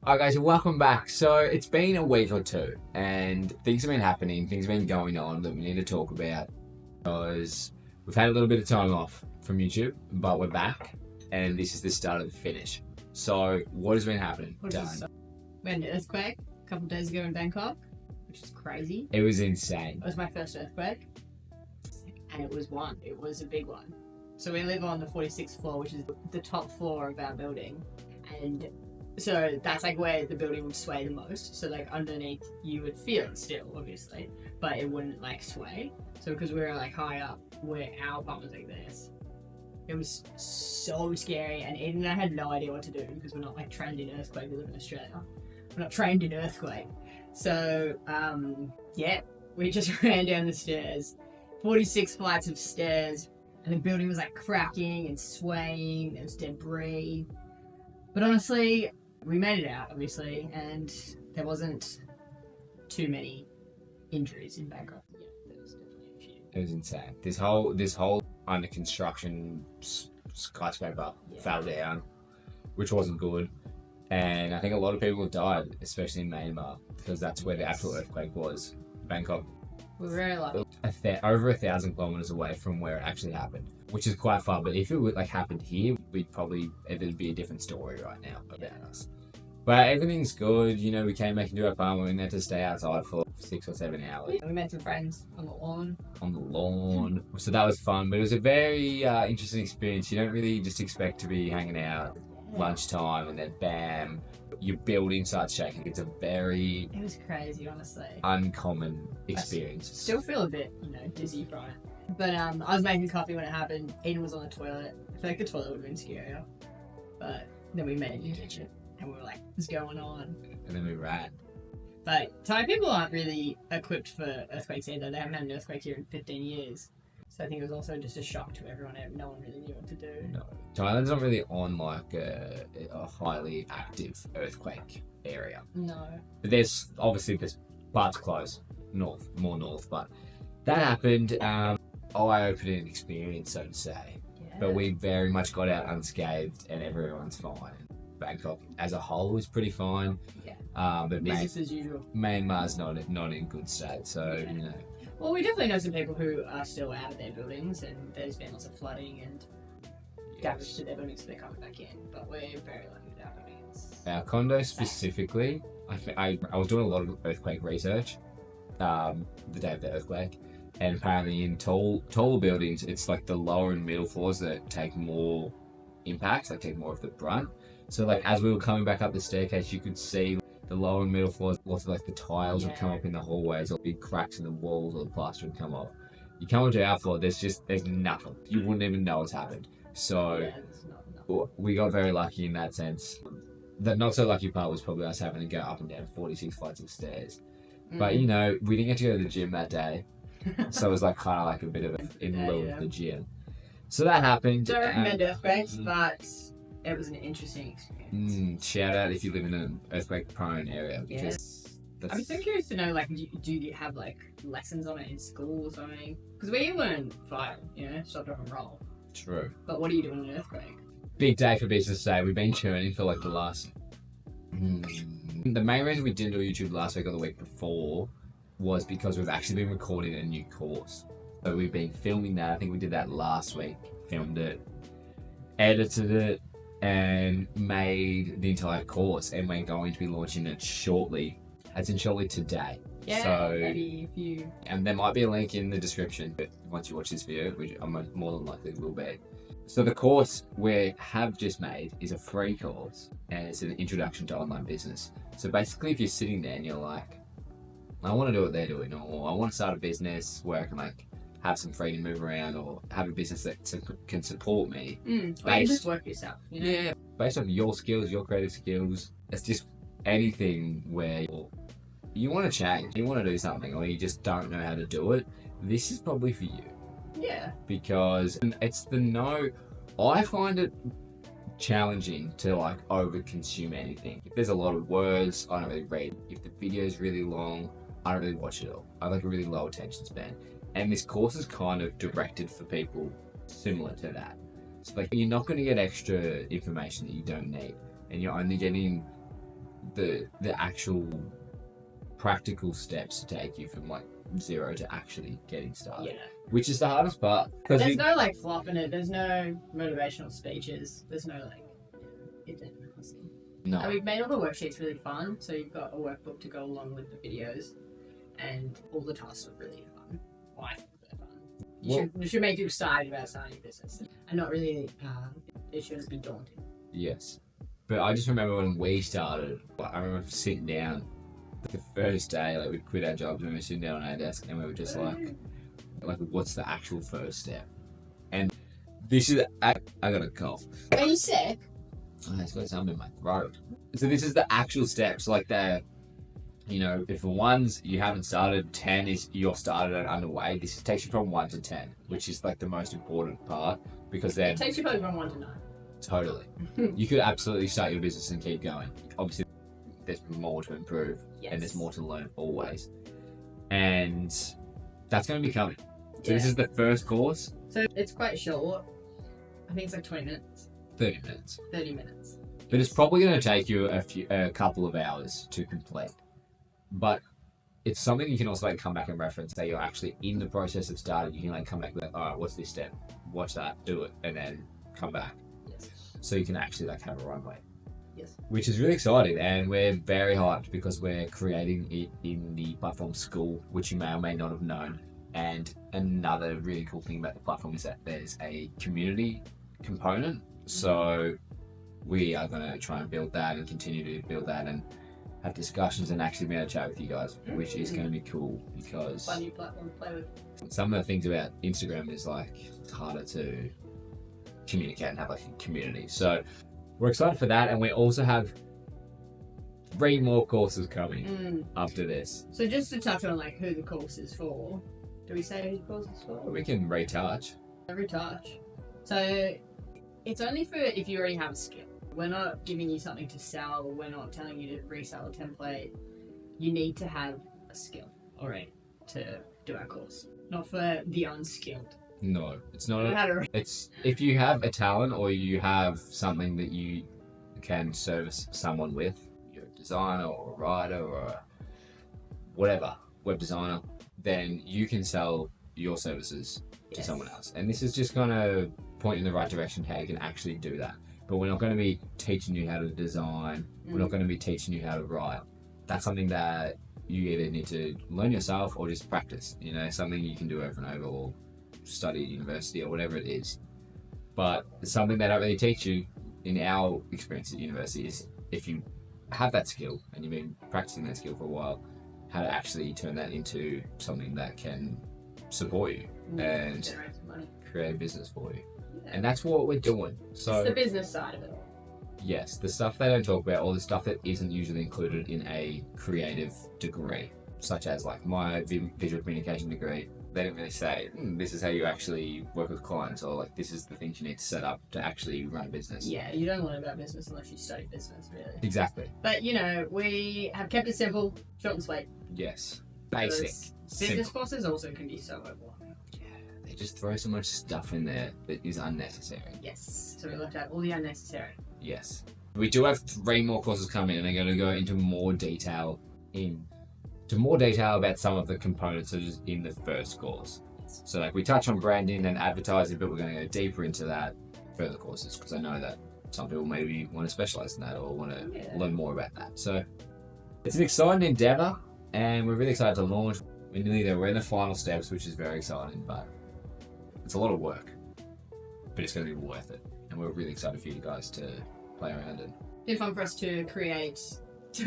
Alright guys, welcome back. So it's been a week or two and things have been happening, things have been going on that we need to talk about because we've had a little bit of time off from YouTube, but we're back and this is the start of the finish. So what has been happening? We had an earthquake a couple of days ago in Bangkok, which is crazy. It was insane. It was my first earthquake and it was a big one. So we live on the 46th floor, which is the top floor of our building, and so that's like where the building would sway the most. So like underneath you would feel it still, obviously, but it wouldn't like sway. So because we were like high up, where our bum was like this, it was so scary. And Eden and I had no idea what to do because we're not like trained in earthquake. We live in Australia. We're not trained in earthquake. So yeah, we just ran down the stairs, 46 flights of stairs, and the building was like cracking and swaying. There was debris. But honestly, we made it out, obviously, and there wasn't too many injuries in Bangkok. Yeah, there was definitely a few. It was insane. This whole under construction skyscraper fell down, which wasn't good. And I think a lot of people died, especially in Myanmar, because that's where the actual earthquake was. Bangkok. We're very lucky. Over 1,000 kilometers away from where it actually happened, which is quite far. But if it would like happened here, it'd be a different story right now about us. But everything's good. You know, we came back into our apartment. We had to stay outside for 6 or 7 hours. We met some friends on the lawn. So that was fun. But it was a very interesting experience. You don't really just expect to be hanging out lunchtime and then bam, your building starts shaking. It was crazy, honestly. Uncommon experience. I still feel a bit, dizzy from it. But I was making coffee when it happened. Eden was on the toilet. I feel like the toilet would have been scarier. But then we made it in the kitchen and we were like, what's going on? And then we ran. But Thai people aren't really equipped for earthquakes either. They haven't had an earthquake here in 15 years. So I think it was also just a shock to everyone. No one really knew what to do. No. Thailand's not really on like a highly active earthquake area. No. But there's parts close, more north. But that happened. Eye-opening experience, so to say. Yeah. But we very much got out unscathed and everyone's fine. Bangkok as a whole was pretty fine. Yeah. But business as usual. Myanmar's not in good state, so yeah. Well, we definitely know some people who are still out of their buildings, and there's been lots of flooding and damage to their buildings, so they're coming back in. But we're very lucky with our buildings. Our condo specifically, I was doing a lot of earthquake research the day of the earthquake, and apparently in taller buildings, it's like the lower and middle floors that take more impacts, like take more of the brunt. So like as we were coming back up the staircase, you could see the lower and middle floors, lots of like the tiles would come up in the hallways, or big cracks in the walls, or the plaster would come off. You come onto our floor, there's nothing. You wouldn't even know what's happened. So we got very lucky in that sense. The not so lucky part was probably us having to go up and down 46 flights of stairs. But we didn't get to go to the gym that day, so it was like kind of like a bit of in lieu of the gym. So that happened. Don't recommend earthquakes, but it was an interesting experience. Shout out if you live in an earthquake-prone area, because I'm so curious to know, like, do you have like lessons on it in school or something? Because we learn fire, stop, drop, and roll. True. But what do you do in an earthquake? Big day for business today. We've been churning for like the last. The main reason we didn't do YouTube last week or the week before was because we've actually been recording a new course. So we've been filming that. I think we did that last week. Filmed it, edited it, and made the entire course, and we're going to be launching it shortly, as in shortly today. Yeah, so maybe if you... And there might be a link in the description once you watch this video, which I'm more than likely will be. So the course we have just made is a free course, and it's an introduction to online business. So basically, if you're sitting there and you're like, I want to do what they're doing, or I want to start a business where I can like have some freedom to move around, or have a business that can support me. Or you just work yourself, Yeah, based on your skills, your creative skills. It's just anything where you want to change, you want to do something, or you just don't know how to do it. This is probably for you. Yeah. Because I find it challenging to like over consume anything. If there's a lot of words, I don't really read. If the video is really long, I don't really watch it all. I have like a really low attention span. And this course is kind of directed for people similar to that. So like you're not going to get extra information that you don't need, and you're only getting the actual practical steps to take you from like zero to actually getting started, Yeah. which is the hardest part. Because There's no like fluff in it. There's no motivational speeches. There's no like. It's interesting. no, And we've made all the worksheets really fun. So you've got a workbook to go along with the videos, and all the tasks are really fun. Well, I think they're fun. You should make you excited about starting a business, and not really. It shouldn't be daunting. yes, but I just remember when we started. I remember sitting down the first day, like we quit our jobs and we were sitting down on our desk, and we were just like, what's the actual first step? And this is I got a cough. Are you sick? Oh, it's got something in my throat. So this is the actual steps, like if for ones you haven't started, 10 is you're started and underway. This takes you from 1 to 10, which is like the most important part, because then It takes you probably from 1 to 9. totally, you could absolutely start your business and keep going. Obviously, there's more to improve, and there's more to learn always, and that's going to be coming. So this is the first course. So it's quite short. I think it's like 20 minutes. 30 minutes. 30 minutes. But it's probably going to take you a couple of hours to complete. But it's something you can also come back and reference. Say you're actually in the process of starting, you can come back with, all right, what's this step? Watch that, do it, and then come back. Yes. So you can actually have a runway. Yes. Which is really exciting, and we're very hyped because we're creating it in the platform school, which you may or may not have known. And another really cool thing about the platform is that there's a community component. So we are going to try and build that and continue to build that and have discussions and actually be able to chat with you guys, which is going to be cool, because Fun new platform to play with. some of the things about Instagram is it's harder to communicate and have a community. So we're excited for that, and we also have 3 more courses coming after this. So just to touch on who the course is for, do we say who the course is for? We can retouch. Retouch. So it's only for if you already have a skill. We're not giving you something to sell. We're not telling you to resell a template. You need to have a skill already to do our course. Not for the unskilled. No, it's not. How to It's if you have a talent or you have something that you can service someone with, you're a designer or a writer or whatever, web designer, then you can sell your services to someone else. And this is just going to point in the right direction how you can actually do that. But we're not going to be teaching you how to design. We're not going to be teaching you how to write. That's something that you either need to learn yourself or just practice. Something you can do over and over, or study at university or whatever it is. But something they don't really teach you in our experience at university is, if you have that skill and you've been practicing that skill for a while, how to actually turn that into something that can support you and generate some money. create a business for you. And that's what we're doing. So it's the business side of it all. yes, the stuff they don't talk about, or the stuff that isn't usually included in a creative degree, such as my visual communication degree, they don't really say, this is how you actually work with clients, or this is the things you need to set up to actually run a business. Yeah, you don't learn about business unless you study business, really. Exactly. But, we have kept it simple, short and sweet. Yes. Basic. Business courses also can be so overwhelming. They just throw so much stuff in there that is unnecessary. Yes. So we left out all the unnecessary. Yes. We do have 3 more courses coming, and they're going to go into more detail about some of the components that is in the first course. So we touch on branding and advertising, but we're going to go deeper into that further courses, because I know that some people maybe want to specialize in that or want to learn more about that. So it's an exciting endeavor, and we're really excited to launch. We're nearly there. We're in the final steps, which is very exciting, but it's a lot of work, but it's going to be worth it. And we're really excited for you guys to play around in. It's been fun for us to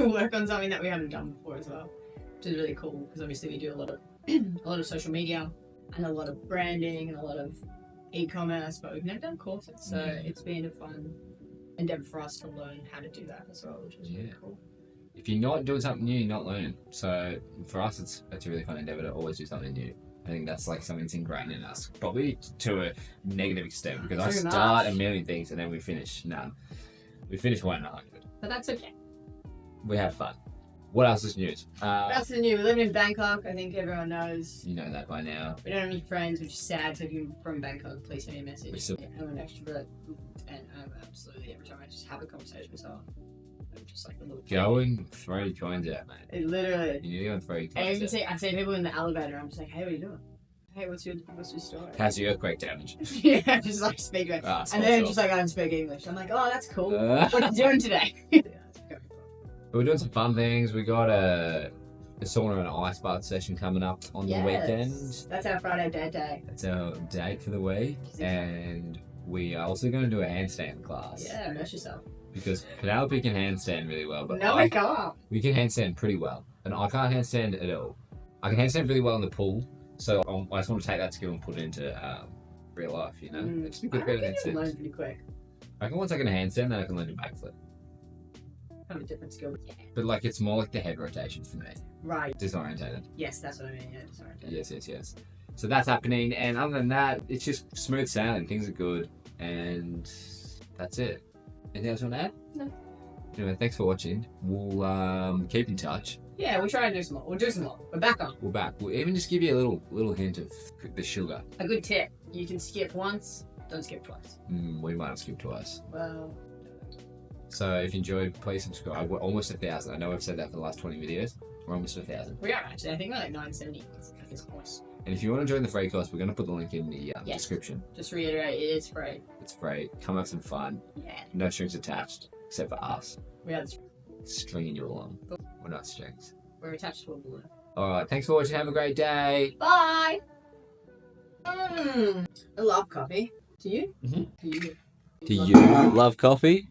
work on something that we haven't done before as well, which is really cool, because obviously we do a lot of social media and a lot of branding and a lot of e-commerce, but we've never done courses, so it's been a fun endeavor for us to learn how to do that as well, which is really cool. If you're not doing something new, you're not learning. So for us, it's a really fun endeavor to always do something new. I think that's something that's ingrained in us, probably to a negative extent, because I start a million things and then we finish none. We finish 1 in 100. But that's okay. We have fun. What else is news? What else is new? We live in Bangkok. I think everyone knows. You know that by now. We don't have any friends, which is sad. So if you're from Bangkok, please send me a message. I'm an extrovert, and absolutely every time I just have a conversation with someone, just like a little. Go and throw coins out, mate. It literally. You need to go and throw I coins even out. see people in the elevator. I'm just like, hey, what are you doing? Hey, what's your story? How's the earthquake damage? Yeah, just like speak it. Ah, And then just like I don't speak English. I'm like, oh, that's cool. Uh, What are you doing today? We're doing some fun things. We got a sauna and ice bath session coming up on the weekend. That's our Friday date day. That's our date for the week. And we are also going to do a handstand class. Yeah, immerse yourself. Because Penelope can handstand really well, but No, I can't. we can handstand pretty well. And I can't handstand at all. I can handstand really well in the pool. So I just want to take that skill and put it into real life, you know? It's a good bit of I can learn handstand. pretty quick. I reckon once I can handstand, then I can learn to backflip. Kind of a different skill. But yeah. But like, it's more like the head rotation for me. Right. Disorientated. Yes, that's what I mean. Yeah, sorry. Yes. So that's happening, and other than that, it's just smooth sailing. Things are good, and that's it. Anything else you want to add? No. Anyway, thanks for watching. We'll keep in touch. Yeah, we'll try and do some more. We'll do some more. We're back on. We're back. We'll even just give you a little hint of the sugar. A good tip. You can skip once, don't skip twice. We might have skipped twice. Well, So if you enjoyed, please subscribe. We're almost 1,000. I know I've said that for the last 20 videos. We're almost 1,000. we are actually. I think we're like 970 at this point. And if you want to join the free course, we're going to put the link in the Yes. description. Just reiterate, it is free. It's free. Come have some fun. Yeah. No strings attached, except for us. We are the Stringing you along. We're not strings. We're attached to a balloon. Alright, thanks for watching. Have a great day. Bye! I love coffee. Do you? Mhm. Do you? Do you love coffee?